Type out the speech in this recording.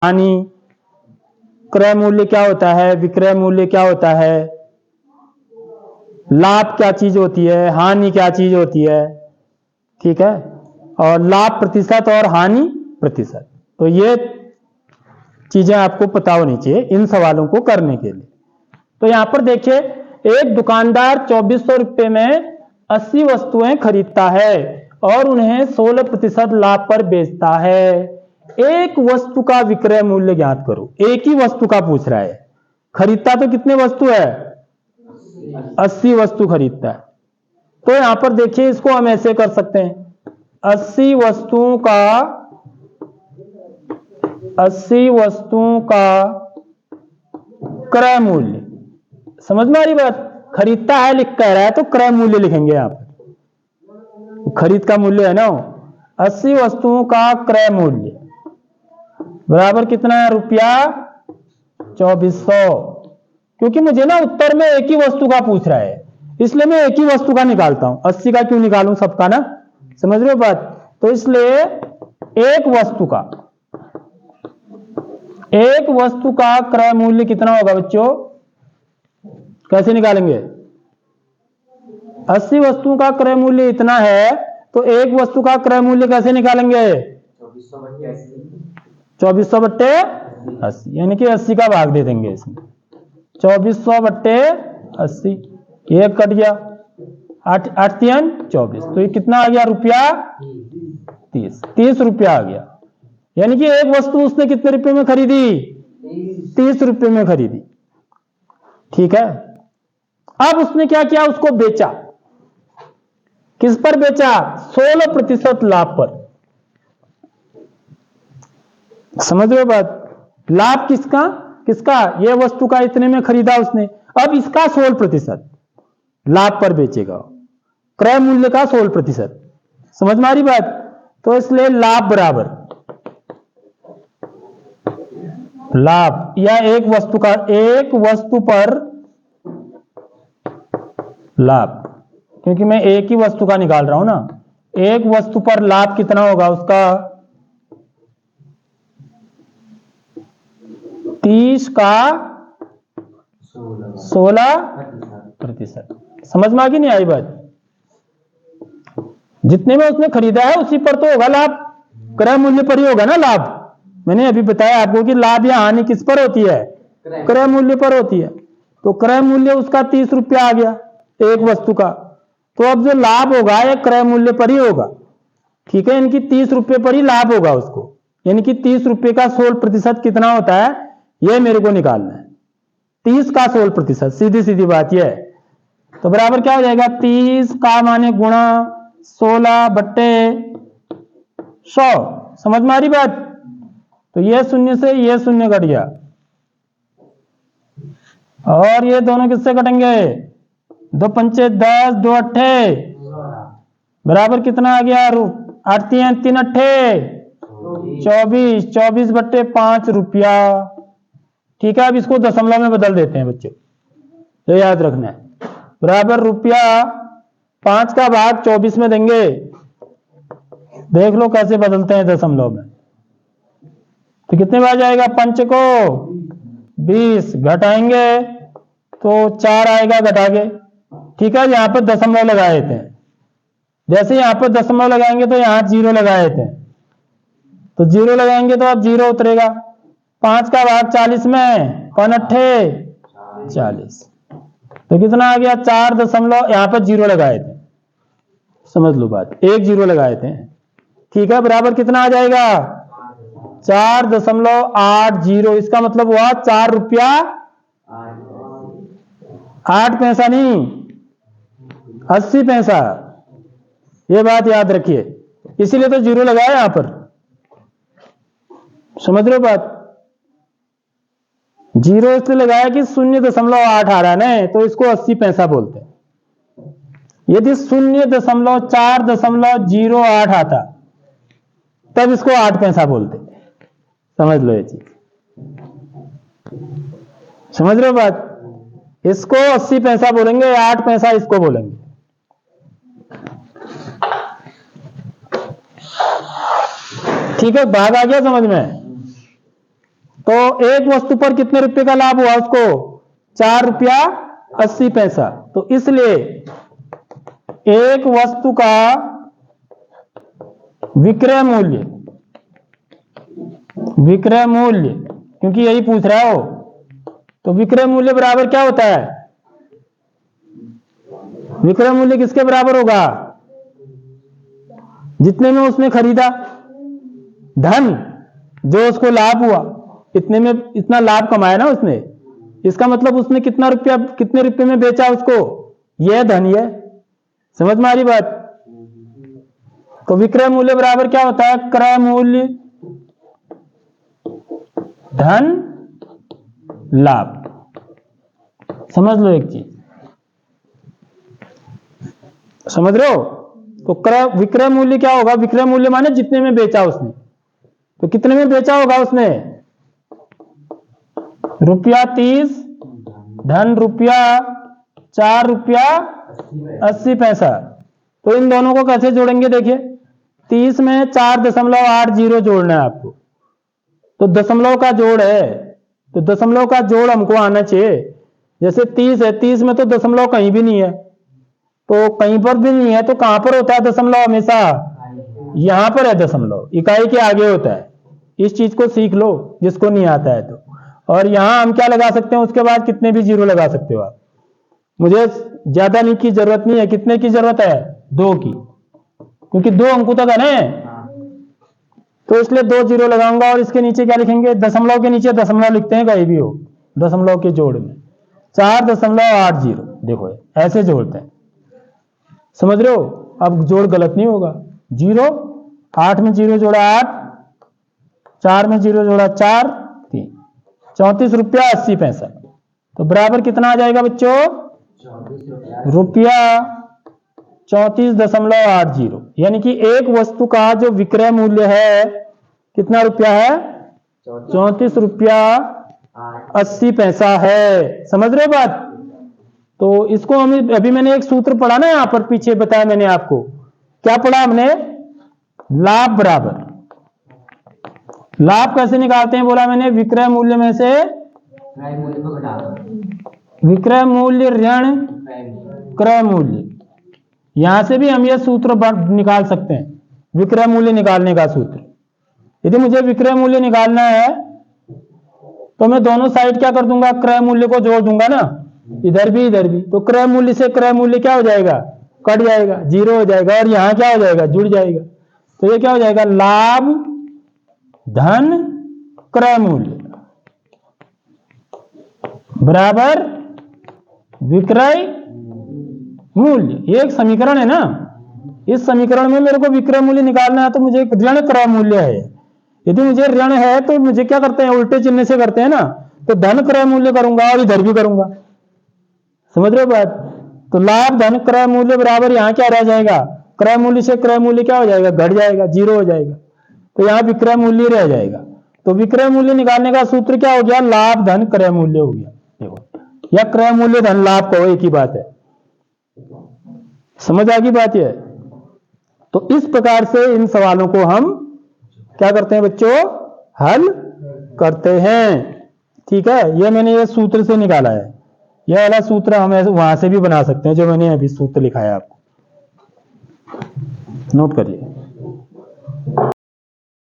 हानि, क्रय मूल्य क्या होता है, विक्रय मूल्य क्या होता है, लाभ क्या चीज होती है, हानि क्या चीज होती है, ठीक है, और लाभ प्रतिशत और हानि प्रतिशत। तो ये चीजें आपको पता होनी चाहिए इन सवालों को करने के लिए। तो यहां पर देखिए, एक दुकानदार 2400 रुपये में 80 वस्तुएं खरीदता है और उन्हें 16% लाभ पर बेचता है। एक वस्तु का विक्रय मूल्य ज्ञात करो। एक ही वस्तु का पूछ रहा है, खरीदता तो कितने वस्तु है, 80 वस्तु खरीदता है। तो यहां पर देखिए, इसको हम ऐसे कर सकते हैं, 80 वस्तुओं का क्रय मूल्य, समझ में आ रही बात, खरीदता है लिख कह रहा है तो क्रय मूल्य लिखेंगे यहां पर, खरीद का मूल्य है ना, 80 वस्तुओं का क्रय मूल्य बराबर कितना है, रुपया 2400। क्योंकि मुझे ना उत्तर में एक ही वस्तु का पूछ रहा है, इसलिए मैं एक ही वस्तु का निकालता हूं, 80 का क्यों निकालूं, सबका ना, समझ रहे हो बात। तो इसलिए एक वस्तु का क्रय मूल्य कितना होगा बच्चों, कैसे निकालेंगे, 80 वस्तुओं का क्रय मूल्य इतना है, तो एक वस्तु का क्रय मूल्य कैसे निकालेंगे, 2400 बट्टे 80, यानी कि 80 का भाग दे देंगे इसमें, 2400 बट्टे 80, ये कट गया, 8 8 3 24, तो ये कितना आ गया, रुपया 30 रुपया आ गया। यानी कि एक वस्तु उसने कितने रुपए में खरीदी, 30 रुपए में खरीदी, ठीक है। अब उसने क्या किया, उसको बेचा, किस पर बेचा, 16% लाभ पर, समझ रहे हो बात, लाभ किसका किसका, यह वस्तु का इतने में खरीदा उसने, अब इसका 16% लाभ पर बेचेगा, क्रय मूल्य का 16%, समझ में आ रही बात। तो इसलिए लाभ बराबर लाभ, या एक वस्तु पर लाभ, क्योंकि मैं एक ही वस्तु का निकाल रहा हूं ना, एक वस्तु पर लाभ कितना होगा उसका, 30 का 16%, समझ में आ गई नहीं आई बात, जितने में उसने खरीदा है उसी पर तो होगा लाभ, क्रय मूल्य पर ही होगा ना लाभ। मैंने अभी बताया आपको कि लाभ या हानि किस पर होती है, क्रय मूल्य पर होती है। तो क्रय मूल्य उसका 30 रुपया आ गया एक वस्तु का, तो अब जो लाभ होगा ये क्रय मूल्य पर ही होगा, ठीक है, इनकी 30 रुपये पर ही लाभ होगा उसको, यानी कि 30 रुपये का 16% कितना होता है, यह मेरे को निकालना है, 30 का 16%, सीधी सीधी बात यह है। तो बराबर क्या हो जाएगा, 30 का माने गुणा 16 बट्टे 100, समझ में आ रही बात। तो ये शून्य से ये शून्य कट गया, और ये दोनों किससे कटेंगे, 2 पंचे 10, 2 अट्ठे बराबर कितना आ गया, 8 3 अट्ठे 24, 24 बट्टे 5 रुपया, ठीक है। अब इसको दशमलव में बदल देते हैं बच्चों, तो याद रखना है, बराबर रुपया 5 का भाग 24 में देंगे, देख लो कैसे बदलते हैं दशमलव में, तो कितने में आ जाएगा, पंच को 20 घटाएंगे तो 4 आएगा घटा के, ठीक है। यहां पर दशमलव लगाए थे, जैसे यहां पर दशमलव लगाएंगे तो यहां 0 लगाए थे, तो 0 लगाएंगे तो अब 0 उतरेगा, 5 का भाग 40 में, 5 अट्ठे 40, तो कितना आ गया, 4 दशमलव, यहां पर 0 लगाए थे, समझ लो बात, 1 0 लगाए थे, ठीक है। बराबर कितना आ जाएगा, 4.80, इसका मतलब हुआ 4 रुपया 8 पैसा नहीं 80 पैसा, ये बात याद रखिए, इसीलिए तो 0 लगाया यहां पर, समझ रहे हो बात। 0 इसलिए लगाया कि 0.8 आ रहा है ना, तो इसको 80 पैसा बोलते हैं। यदि 0.408 आता तब इसको 8 पैसा बोलते, समझ लो ये चीज, समझ रहे हो बात, इसको 80 पैसा बोलेंगे, 8 पैसा इसको बोलेंगे, ठीक है। भाग आ गया समझ में, तो एक वस्तु पर कितने रुपए का लाभ हुआ उसको? 4 रुपया 80 पैसा। तो इसलिए एक वस्तु का विक्रय मूल्य, विक्रय मूल्य, क्योंकि यही पूछ रहा हो, तो विक्रय मूल्य बराबर क्या होता है? विक्रय मूल्य किसके बराबर होगा? जितने में उसने खरीदा, धन जो उसको लाभ हुआ, इतने में इतना लाभ कमाया ना उसने, इसका मतलब उसने कितना रुपया, कितने रुपए में बेचा उसको, यह धन। यह समझ में आ रही बात? तो विक्रय मूल्य बराबर क्या होता है? क्रय मूल्य धन लाभ। समझ लो एक चीज, समझ रहे हो? तो विक्रय मूल्य क्या होगा? विक्रय मूल्य माने जितने में बेचा उसने। तो कितने में बेचा होगा उसने? रुपया 30 धन रुपया 4 रुपया 80 पैसा। तो इन दोनों को कैसे जोड़ेंगे? देखिए 30 में 4.80 जोड़ना है आपको। तो दशमलव का जोड़ है, तो दशमलव का जोड़ हमको आना चाहिए। जैसे 30 है, 30 में तो दशमलव कहीं भी नहीं है, तो कहीं पर भी नहीं है, तो कहां पर होता है दशमलव? हमेशा यहां पर है दशमलव, इकाई के आगे होता है। इस चीज को सीख लो जिसको नहीं आता है तो। और यहां हम क्या लगा सकते हैं? उसके बाद कितने भी जीरो लगा सकते हो आप। मुझे ज्यादा नहीं की जरूरत नहीं है। कितने की जरूरत है? 2 की, क्योंकि 2 अंकों तक है ना, तो इसलिए 2 जीरो लगाऊंगा। और इसके नीचे क्या लिखेंगे? दशमलव के नीचे दशमलव लिखते हैं कहीं भी हो, दशमलव के जोड़ में 4.80। देखो ऐसे जोड़ते हैं, समझ रहे हो? अब जोड़ गलत नहीं होगा। 0 8 में 0 जोड़ा 8, 4 में 0 जोड़ा 4, 3, 34 रुपया 80 पैसा। तो बराबर कितना आ जाएगा बच्चों? रुपया 34.80। यानी कि एक वस्तु का जो विक्रय मूल्य है कितना रुपया है? 34 रुपया 80 पैसा है। समझ रहे हो बात? तो इसको हम अभी मैंने एक सूत्र पढ़ा ना, यहां पर पीछे बताया मैंने आपको। क्या पढ़ा हमने? लाभ बराबर, लाभ कैसे निकालते हैं बोला मैंने? विक्रय मूल्य में से विक्रय मूल्य ऋण क्रय मूल्य। यहां से भी हम यह सूत्र निकाल सकते हैं, विक्रय मूल्य निकालने का सूत्र। यदि मुझे विक्रय मूल्य निकालना है तो मैं दोनों साइड क्या कर दूंगा? क्रय मूल्य को जोड़ दूंगा ना, इधर भी इधर भी। तो क्रय मूल्य से क्रय मूल्य क्या हो जाएगा? कट जाएगा, 0 हो जाएगा। और यहां क्या हो जाएगा? जुड़ जाएगा। तो ये क्या हो जाएगा? लाभ धन क्रय मूल्य बराबर विक्रय मूल्य। ये एक समीकरण है ना। इस समीकरण में मेरे को विक्रय मूल्य निकालना है, तो मुझे एक ऋण क्रय मूल्य है। यदि मुझे ऋण है तो मुझे क्या करते हैं? उल्टे चिन्ह से करते हैं ना, तो धन क्रय मूल्य करूंगा और इधर भी करूंगा। समझ रहे हो बात? तो लाभ धन क्रय मूल्य बराबर यहां क्या रह जाएगा? क्रय मूल्य से क्रय मूल्य क्या हो जाएगा? घट जाएगा, 0 हो जाएगा। तो यहां विक्रय मूल्य रह जाएगा। तो विक्रय मूल्य निकालने का सूत्र क्या हो गया? लाभ धन क्रय मूल्य हो गया। देखो, या क्रय मूल्य धन लाभ कहो, एक ही बात है। समझ आ गई बात? ये तो इस प्रकार से इन सवालों को हम क्या करते हैं बच्चों? हल करते हैं। ठीक है, ये मैंने ये सूत्र से निकाला है। यह वाला सूत्र हम वहां से भी बना सकते हैं, जो मैंने अभी सूत्र लिखा है आपको, नोट करिए।